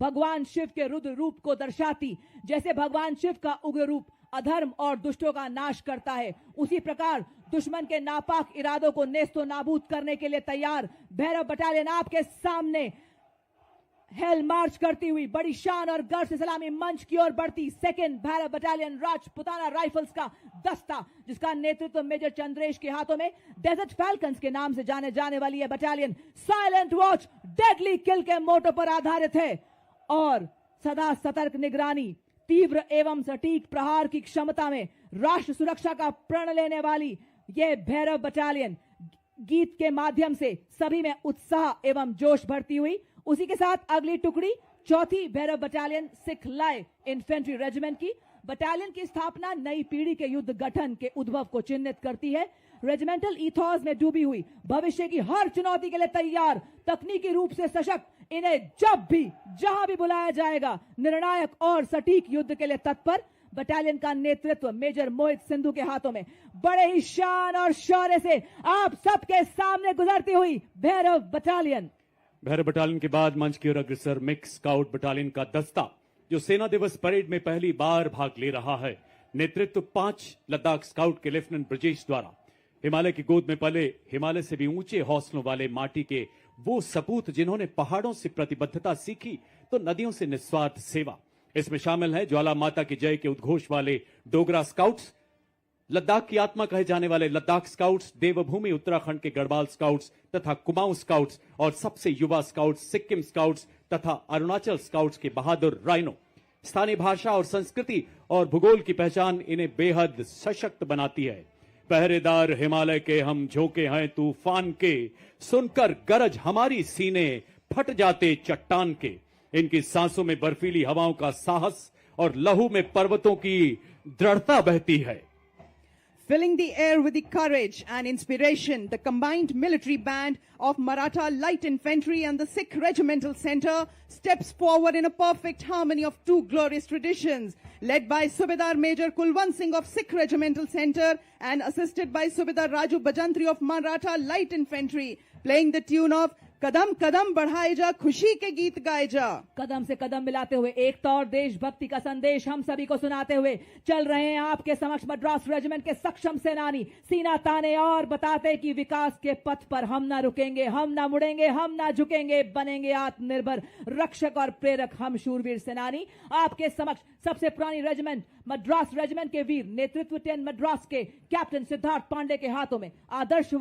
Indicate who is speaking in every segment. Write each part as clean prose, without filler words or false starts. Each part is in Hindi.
Speaker 1: भगवान शिव के रुद्र रूप को दर्शाती। जैसे भगवान शिव का उग्र रूप अधर्म और दुष्टों का नाश करता है, उसी प्रकार दुश्मन के नापाक इरादों को नेस्तो नाबूद करने के लिए तैयार भैरव बटालियन आपके सामने हेल मार्च करती हुई बड़ी शान और गर्व से सलामी मंच की ओर बढ़ती second Bhairav battalion Rajputana rifles का दस्ता, जिसका नेतृत्व मेजर चंद्रेश के हाथों में डेजर्ट फैल्कन्स के नाम से जाने जाने वाली यह बटालियन साइलेंट वॉच डेडली किल के मोटो पर आधारित है और सदा सतर्क निगरानी, तीव्र एवं सटीक प्रहार की क्षमता में राष्ट्र सुरक्षा का प्रण लेने वाली यह भैरव बटालियन गीत के माध्यम से सभी में उत्साह एवं जोश भरती हुई। उसी के साथ अगली टुकड़ी चौथी भैरव बटालियन सिख लाय इन्फेंट्री रेजिमेंट की। बटालियन की स्थापना नई पीढ़ी के युद्ध गठन के उद्भव को चिन्हित करती है। रेजिमेंटल ईथॉस में डूबी हुई, भविष्य की हर चुनौती के लिए तैयार, तकनीकी रूप से सशक्त, इन्हें जब भी जहां भी बुलाया जाएगा निर्णायक और सटीक युद्ध के लिए तत्पर बटालियन का नेतृत्व मेजर मोहित सिंधु के हाथों में बड़े ही शान और शौर्य से आप सबके सामने गुजरती हुई भैरव बटालियन।
Speaker 2: भैरव बटालियन के बाद मंच की ओर अग्रसर मिक्स स्काउट बटालियन का दस्ता, जो सेना दिवस परेड में पहली बार भाग ले रहा है। नेतृत्व 5 लद्दाख स्काउट के लेफ्टिनेंट ब्रजेश द्वारा। हिमालय की गोद में पले, हिमालय से भी ऊंचे हौसलों वाले माटी के वो सपूत जिन्होंने पहाड़ों से प्रतिबद्धता सीखी तो नदियों से निस्वार्थ सेवा। इसमें शामिल है ज्वाला माता की जय के उद्घोष वाले डोगरा स्काउट्स, लद्दाख की आत्मा कहे जाने वाले लद्दाख स्काउट्स, देवभूमि उत्तराखंड के गढ़वाल स्काउट्स तथा कुमाऊं स्काउट्स और सबसे युवा स्काउट्स सिक्किम स्काउट्स तथा अरुणाचल स्काउट्स के बहादुर राइनो। स्थानीय भाषा और संस्कृति और भूगोल की पहचान इन्हें बेहद सशक्त बनाती है। पहरेदार हिमालय के हम झोंके हैं तूफान के, सुनकर गरज हमारी सीने फट जाते चट्टान के। इनकी सांसों में बर्फीली हवाओं का साहस और लहू में पर्वतों की दृढ़ता बहती है।
Speaker 3: Filling the air with the courage and inspiration, the combined military band of Maratha Light Infantry and the Sikh Regimental Center steps forward in a perfect harmony of two glorious traditions, led by Subedar Major Kulwant Singh of Sikh Regimental Center and assisted by Subedar Raju Bajantri of Maratha Light Infantry, playing the tune of कदम कदम बढ़ाए जा खुशी के गीत गाए जा।
Speaker 1: कदम से कदम मिलाते हुए एकता और देशभक्ति का संदेश हम सभी को सुनाते हुए चल रहे हैं आपके समक्ष मद्रास रेजिमेंट के सक्षम सेनानी, सीना ताने और बताते कि विकास के पथ पर हम ना रुकेंगे, हम ना मुड़ेंगे, हम ना झुकेंगे, बनेंगे आत्मनिर्भर रक्षक और प्रेरक हम शूरवीर सेनानी। आपके समक्ष सबसे पुरानी रेजिमेंट मद्रास रेजिमेंट के वीर नेतृत्व 10 मद्रास के कैप्टन सिद्धार्थ पांडे के हाथों में आदर्श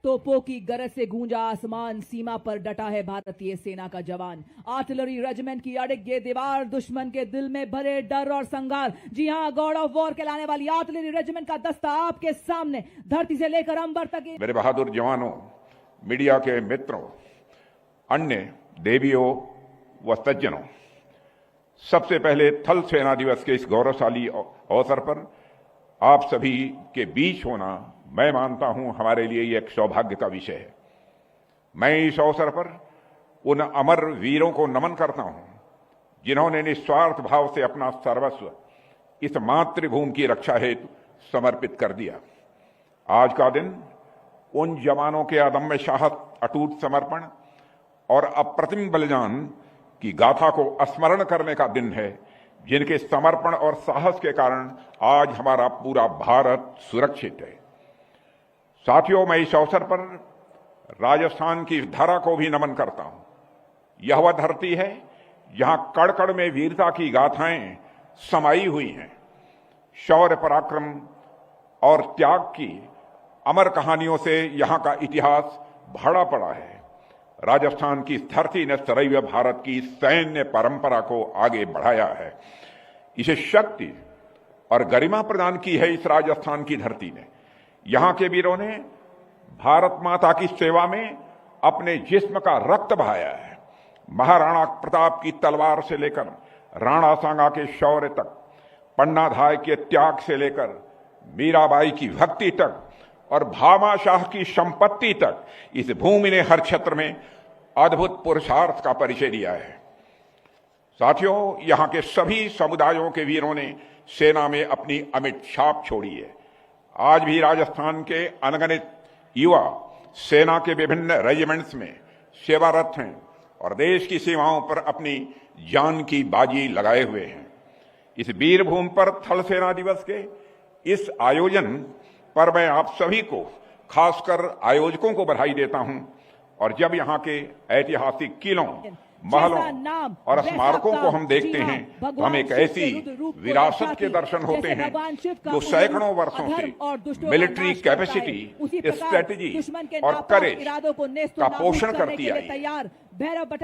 Speaker 1: तोपों की गरज से गूंजा आसमान, सीमा पर डटा है भारतीय सेना का जवान। आर्टिलरी रेजिमेंट की अड़िग ये दीवार, दुश्मन के दिल में भरे डर और संगार। जी हां, गॉड ऑफ वॉर के लाने वाली आर्टिलरी रेजिमेंट का दस्ता आपके सामने धरती से लेकर अंबर तक।
Speaker 4: मेरे बहादुर जवानों, मीडिया के मित्रों, अन्य देवियों व सज्जनों, सबसे पहले थल सेना दिवस के इस गौरवशाली अवसर पर आप सभी के बीच होना मैं मानता हूं हमारे लिए ये एक सौभाग्य का विषय है। मैं इस अवसर पर उन अमर वीरों को नमन करता हूं जिन्होंने निस्वार्थ भाव से अपना सर्वस्व इस मातृभूमि की रक्षा हेतु समर्पित कर दिया। आज का दिन उन जवानों के अदम्य साहस, अटूट समर्पण और अप्रतिम बलिदान की गाथा को स्मरण करने का दिन है, जिनके समर्पण और साहस के कारण आज हमारा पूरा भारत सुरक्षित है। साथियों, मैं इस अवसर पर राजस्थान की धरा को भी नमन करता हूं। यह वह धरती है जहां कड़ कड़ में वीरता की गाथाएं समाई हुई हैं। शौर्य, पराक्रम और त्याग की अमर कहानियों से यहां का इतिहास भरा पड़ा है। राजस्थान की धरती ने सदैव भारत की सैन्य परंपरा को आगे बढ़ाया है। इसे शक्ति और गरिमा प्रदान की है इस राजस्थान की धरती ने। यहां के वीरों ने भारत माता की सेवा में अपने जिस्म का रक्त बहाया है। महाराणा प्रताप की तलवार से लेकर राणा सांगा के शौर्य तक, पन्नाधाय के त्याग से लेकर मीराबाई की भक्ति तक और भामाशाह की संपत्ति तक इस भूमि ने हर क्षेत्र में अद्भुत पुरुषार्थ का परिचय दिया है। साथियों, यहां के सभी समुदायों के वीरों ने सेना में अपनी अमिट छाप छोड़ी है। आज भी राजस्थान के अनगिनत युवा सेना के विभिन्न रेजिमेंट्स में सेवारत हैं और देश की सीमाओं पर अपनी जान की बाजी लगाए हुए हैं। इस वीर भूमि पर थल सेना दिवस के इस आयोजन पर मैं आप सभी को, खासकर आयोजकों को बधाई देता हूं। और जब यहां के ऐतिहासिक किलों, महलों और स्मारकों को हम देखते हैं तो हमें एक ऐसी विरासत के दर्शन होते हैं जो सैकड़ों वर्षों से मिलिट्री कैपेसिटी, स्ट्रेटजी और करेज का पोषण करती आई।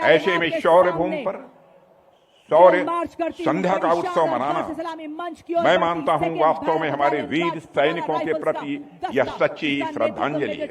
Speaker 4: ऐसे में शौर्य भूमि पर शौर्य संध्या का उत्सव मनाना, मैं मानता हूं, वास्तव में हमारे वीर सैनिकों के प्रति यह सच्ची श्रद्धांजलि है।